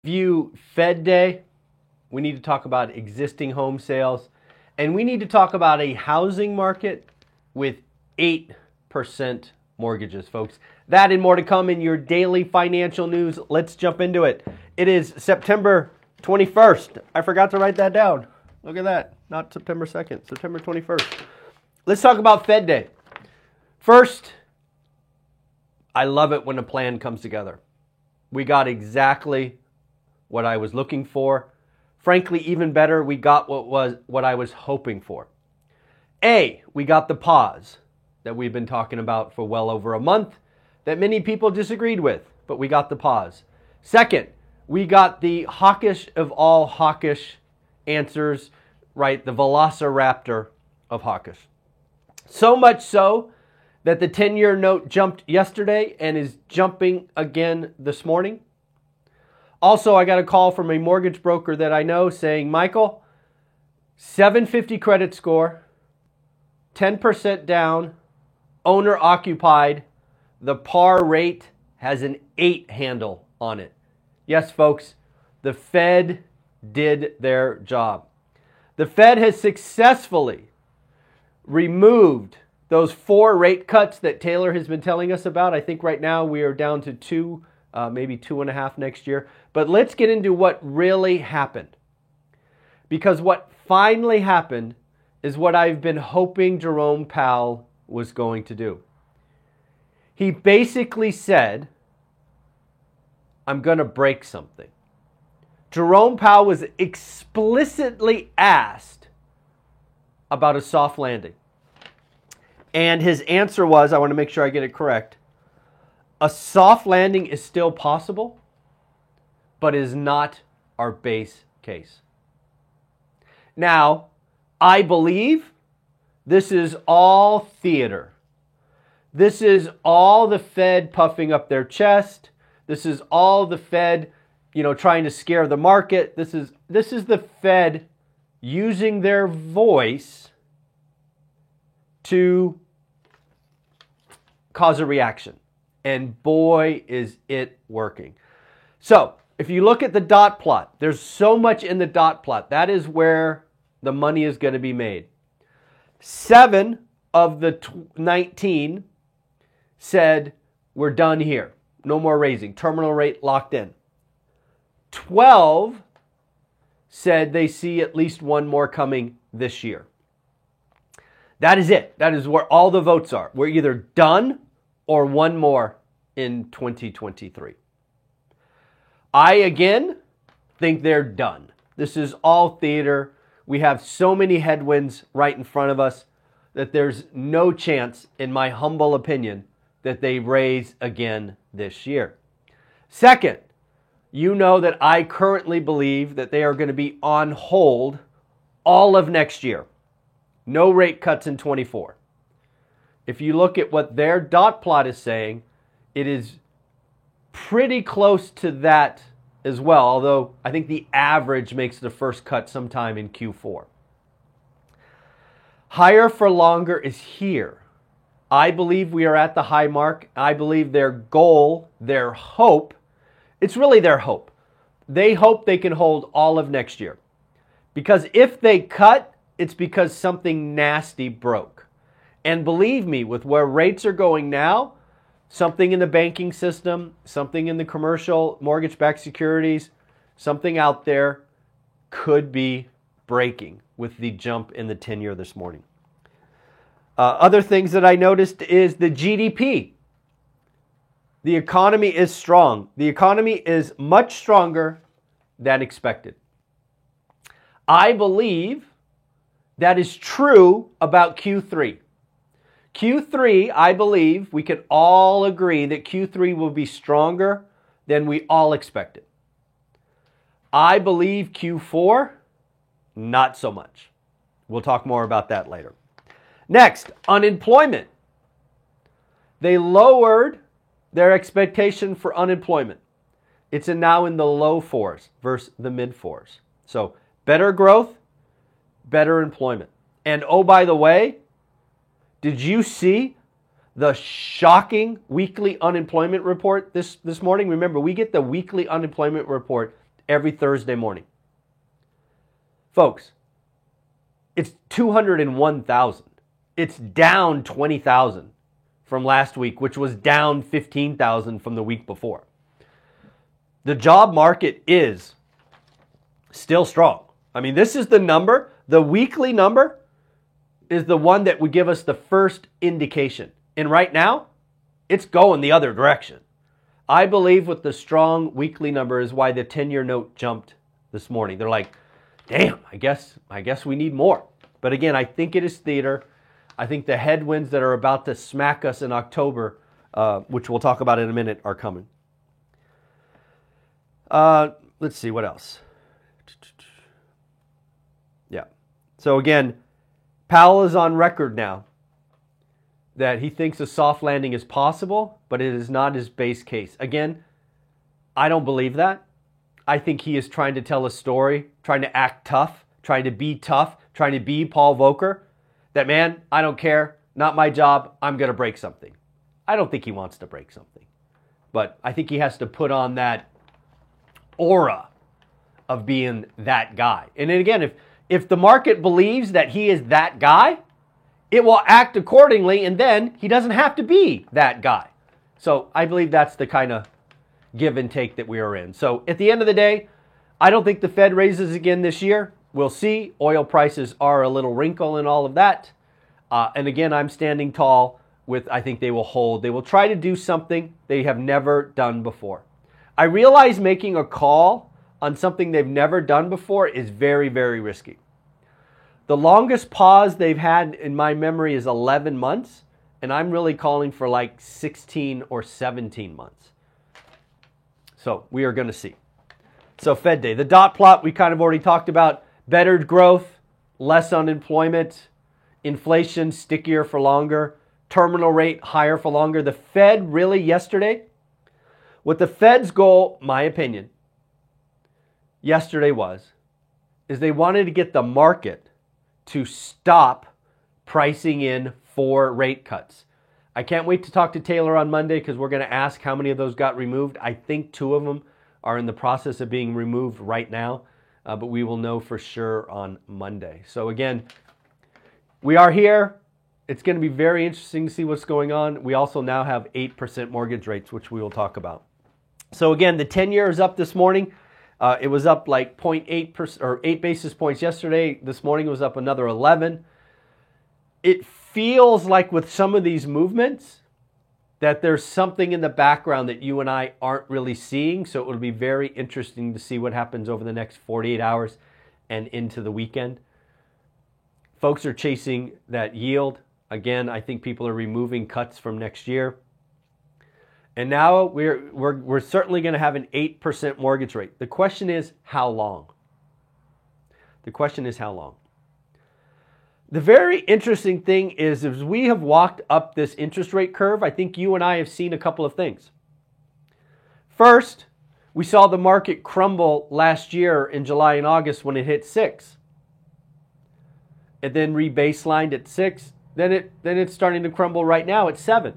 review Fed Day. We need to talk about existing home sales. And we need to talk about a housing market with 8% mortgages, folks. That and more to come in your daily financial news. Let's jump into it. It is September 21st. I forgot to write that down. Look at that. Not September 2nd, September 21st. Let's talk about Fed Day. First, I love it when a plan comes together. We got exactly what I was looking for. Frankly, even better, we got what I was hoping for. We got the pause that we've been talking about for well over a month that many people disagreed with, but we got the pause. Second, we got the hawkish of all hawkish answers, right? The velociraptor of hawkish. So much so that the 10-year note jumped yesterday and is jumping again this morning. Also, I got a call from a mortgage broker that I know saying, Michael, 750 credit score, 10% down, owner occupied, the par rate has an 8 handle on it. Yes, folks, the Fed did their job. The Fed has successfully removed those 4 rate cuts that Taylor has been telling us about. I think right now we are down to 2, maybe 2.5 next year. But let's get into what really happened. Because what finally happened is what I've been hoping Jerome Powell was going to do. He basically said, I'm going to break something. Jerome Powell was explicitly asked about a soft landing. And his answer was, I want to make sure I get it correct, a soft landing is still possible, but is not our base case. Now, I believe this is all theater. This is all the Fed puffing up their chest. This is all the Fed, trying to scare the market. This is the Fed using their voice to cause a reaction. And boy, is it working. So, if you look at the dot plot, there's so much in the dot plot. That is where the money is going to be made. 7 of the 19 said, we're done here. No more raising. Terminal rate locked in. 12 said they see at least one more coming this year. That is it. That is where all the votes are. We're either done or one more in 2023. I, again, think they're done. This is all theater. We have so many headwinds right in front of us that there's no chance, in my humble opinion, that they raise again this year. Second, you know that I currently believe that they are going to be on hold all of next year. No rate cuts in 24. If you look at what their dot plot is saying, it is pretty close to that as well, although I think the average makes the first cut sometime in Q4. Higher for longer is here. I believe we are at the high mark. I believe their goal, their hope, it's really their hope. They hope they can hold all of next year. Because if they cut, it's because something nasty broke. And believe me, with where rates are going now, something in the banking system, something in the commercial mortgage-backed securities, something out there could be breaking with the jump in the 10-year this morning. Other things that I noticed is the GDP. The economy is strong. The economy is much stronger than expected. I believe that is true about Q3. Q3, I believe we can all agree that Q3 will be stronger than we all expected. I believe Q4, not so much. We'll talk more about that later. Next, unemployment. They lowered their expectation for unemployment. It's now in the low 4s versus the mid 4s. So better growth, better employment. And oh, by the way, did you see the shocking weekly unemployment report this morning? Remember, we get the weekly unemployment report every Thursday morning. Folks, it's 201,000. It's down 20,000 from last week, which was down 15,000 from the week before. The job market is still strong. I mean, this is the number. The weekly number is the one that would give us the first indication. And right now, it's going the other direction. I believe with the strong weekly number is why the 10-year note jumped this morning. They're like, damn, I guess we need more. But again, I think it is theater. I think the headwinds that are about to smack us in October, which we'll talk about in a minute, are coming. Let's see, what else? Yeah. So again, Powell is on record now that he thinks a soft landing is possible, but it is not his base case. Again, I don't believe that. I think he is trying to tell a story, trying to act tough, trying to be tough, trying to be Paul Volcker. That, man, I don't care, not my job, I'm going to break something. I don't think he wants to break something. But I think he has to put on that aura of being that guy. And then again, if the market believes that he is that guy, it will act accordingly, and then he doesn't have to be that guy. So I believe that's the kind of give and take that we are in. So at the end of the day, I don't think the Fed raises again this year. We'll see. Oil prices are a little wrinkle in all of that. And again, I'm standing tall with, I think they will hold. They will try to do something they have never done before. I realize making a call on something they've never done before is very, very risky. The longest pause they've had in my memory is 11 months, and I'm really calling for like 16 or 17 months. So we are going to see. So Fed Day. The dot plot we kind of already talked about. Better growth, less unemployment, inflation stickier for longer, terminal rate higher for longer. The Fed really yesterday, what the Fed's goal, my opinion, yesterday is they wanted to get the market to stop pricing in 4 rate cuts. I can't wait to talk to Taylor on Monday because we're going to ask how many of those got removed. I think 2 of them are in the process of being removed right now, but we will know for sure on Monday. So again, we are here. It's going to be very interesting to see what's going on. We also now have 8% mortgage rates, which we will talk about. So again, the 10-year is up this morning. It was up like 0.8% or 8 basis points yesterday. This morning it was up another 11. It feels like with some of these movements that there's something in the background that you and I aren't really seeing. So it will be very interesting to see what happens over the next 48 hours and into the weekend. Folks are chasing that yield. Again, I think people are removing cuts from next year. And now we're certainly going to have an 8% mortgage rate. The question is, how long? The question is, how long? The very interesting thing is, as we have walked up this interest rate curve, I think you and I have seen a couple of things. First, we saw the market crumble last year in July and August when it hit 6. It then rebaselined at 6. Then it's starting to crumble right now at 7.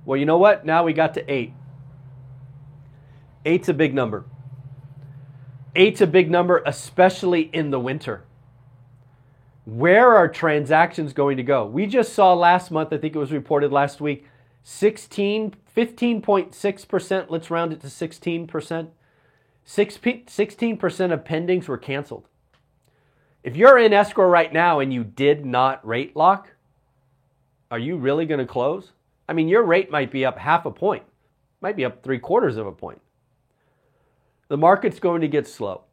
Well, you know what? Now we got to 8. 8's a big number. 8's a big number, especially in the winter. Where are transactions going to go? We just saw last month, I think it was reported last week, 15.6%, let's round it to 16%. 16% of pendings were canceled. If you're in escrow right now and you did not rate lock, are you really going to close? I mean, your rate might be up 0.5 point, might be up 0.75 point. The market's going to get slow.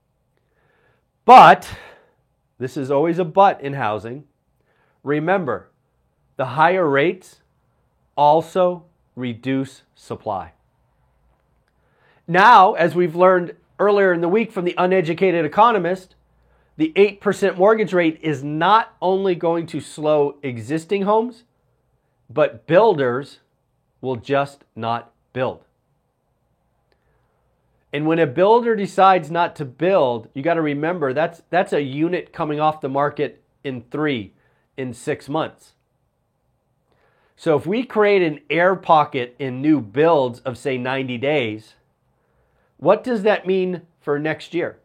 But, this is always a but in housing, remember, the higher rates also reduce supply. Now, as we've learned earlier in the week from the uneducated economist, the 8% mortgage rate is not only going to slow existing homes, but builders will just not build. And when a builder decides not to build, you got to remember that's a unit coming off the market in 6 months. So if we create an air pocket in new builds of say 90 days, what does that mean for next year.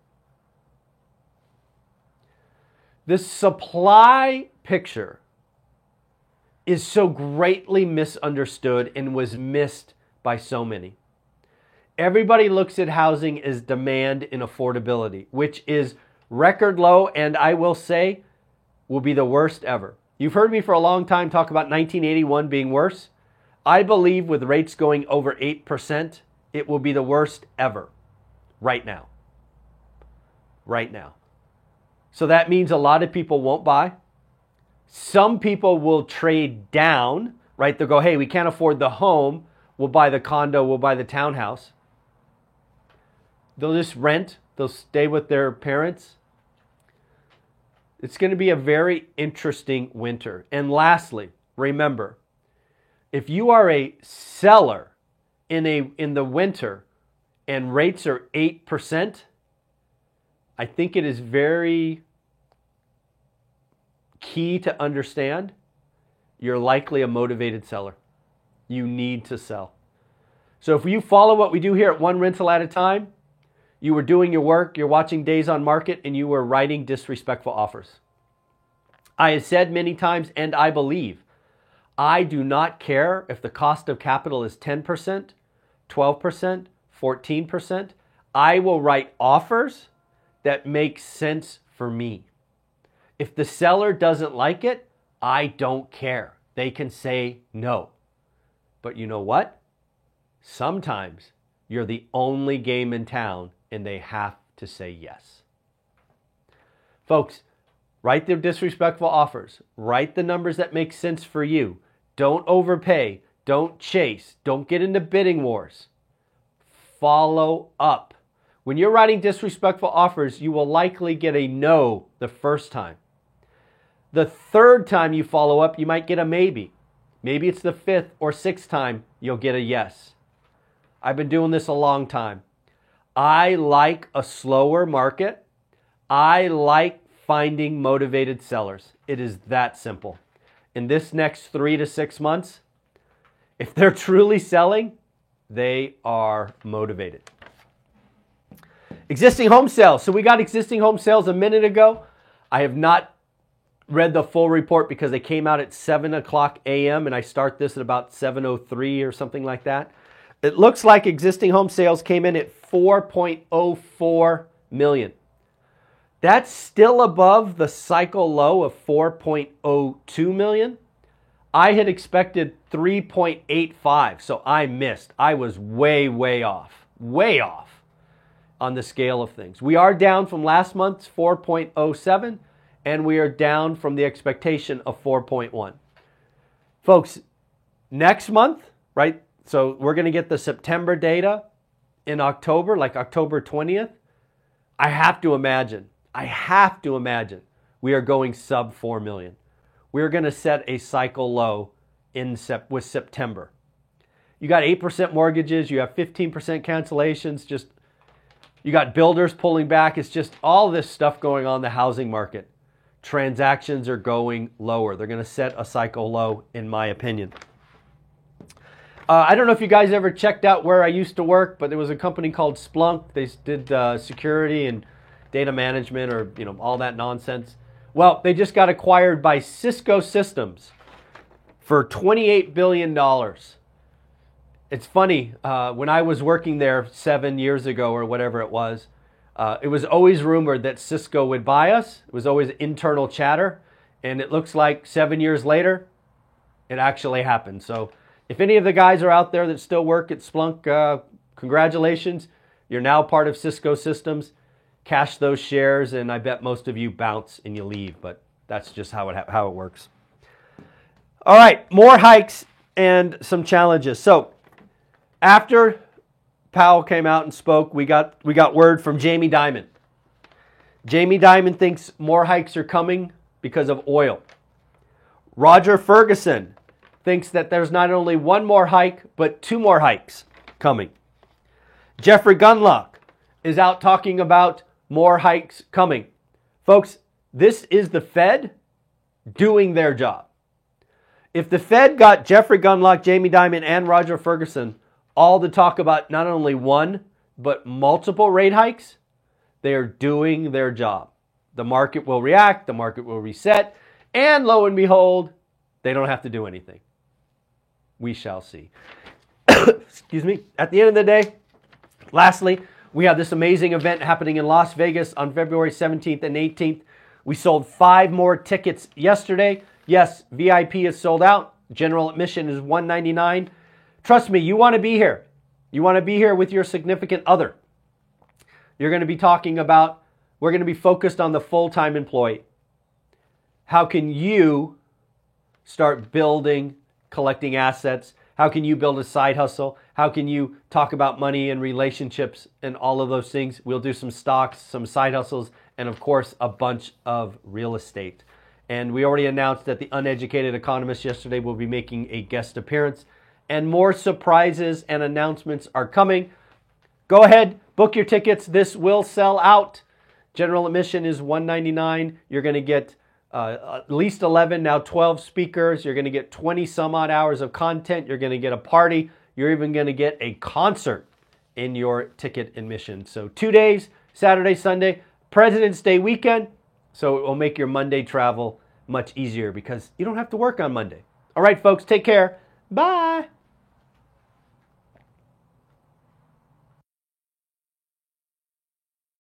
The supply picture is so greatly misunderstood and was missed by so many. Everybody looks at housing as demand and affordability, which is record low, and I will say will be the worst ever. You've heard me for a long time talk about 1981 being worse. I believe with rates going over 8%, it will be the worst ever right now. Right now. So that means a lot of people won't buy. Some people will trade down, right? They'll go, hey, we can't afford the home. We'll buy the condo. We'll buy the townhouse. They'll just rent. They'll stay with their parents. It's going to be a very interesting winter. And lastly, remember, if you are a seller in the winter and rates are 8%, I think it is very key to understand you're likely a motivated seller. You need to sell. So if you follow what we do here at One Rental at a Time, you were doing your work, you're watching Days on Market, and you were writing disrespectful offers. I have said many times, and I believe, I do not care if the cost of capital is 10%, 12%, 14%. I will write offers that make sense for me. If the seller doesn't like it, I don't care. They can say no. But you know what? Sometimes you're the only game in town and they have to say yes. Folks, write the disrespectful offers. Write the numbers that make sense for you. Don't overpay. Don't chase. Don't get into bidding wars. Follow up. When you're writing disrespectful offers, you will likely get a no the first time. The third time you follow up, you might get a maybe. Maybe it's the fifth or sixth time you'll get a yes. I've been doing this a long time. I like a slower market. I like finding motivated sellers. It is that simple. In this next 3 to 6 months, if they're truly selling, they are motivated. Existing home sales. So we got existing home sales a minute ago. I have not read the full report because they came out at 7 o'clock a.m. and I start this at about 7:03 or something like that. It looks like existing home sales came in at 4.04 million. That's still above the cycle low of 4.02 million. I had expected 3.85, so I missed. I was way off on the scale of things. We are down from last month's 4.07, and we are down from the expectation of 4.1. Folks, next month, right? So we're going to get the September data in October, like October 20th. I have to imagine we are going sub 4 million. We are going to set a cycle low with September. You got 8% mortgages, you have 15% cancellations, you got builders pulling back. It's just all this stuff going on in the housing market. Transactions are going lower. They're going to set a cycle low, in my opinion. I don't know if you guys ever checked out where I used to work, but there was a company called Splunk. They did security and data management or all that nonsense. Well, they just got acquired by Cisco Systems for $28 billion. It's funny, when I was working there 7 years ago or whatever it was always rumored that Cisco would buy us. It was always internal chatter. And it looks like 7 years later, it actually happened. So if any of the guys are out there that still work at Splunk, congratulations. You're now part of Cisco Systems. Cash those shares, and I bet most of you bounce and you leave. But that's just how it works. All right, more hikes and some challenges. So after Powell came out and spoke, we got word from Jamie Dimon. Jamie Dimon thinks more hikes are coming because of oil. Roger Ferguson thinks that there's not only one more hike, but 2 more hikes coming. Jeffrey Gundlach is out talking about more hikes coming. Folks, this is the Fed doing their job. If the Fed got Jeffrey Gundlach, Jamie Dimon, and Roger Ferguson all to talk about not only one, but multiple rate hikes, They are doing their job. The market will react, the market will reset, and lo and behold, they don't have to do anything. We shall see. Excuse me. At the end of the day, lastly, we have this amazing event happening in Las Vegas on February 17th and 18th. We sold 5 more tickets yesterday. Yes, VIP is sold out. General admission is $199. Trust me, you want to be here. You want to be here with your significant other. You're going to be talking about, we're going to be focused on the full-time employee. How can you start building, collecting assets? How can you build a side hustle? How can you talk about money and relationships and all of those things? We'll do some stocks, some side hustles, and of course, a bunch of real estate. And we already announced that the Uneducated Economist yesterday will be making a guest appearance. And more surprises and announcements are coming. Go ahead, book your tickets. This will sell out. General admission is $199. You're going to get at least 11, now 12 speakers. You're going to get 20 some odd hours of content. You're going to get a party. You're even going to get a concert in your ticket admission. So 2 days, Saturday, Sunday, President's Day weekend. So it will make your Monday travel much easier because you don't have to work on Monday. All right, folks, take care. Bye.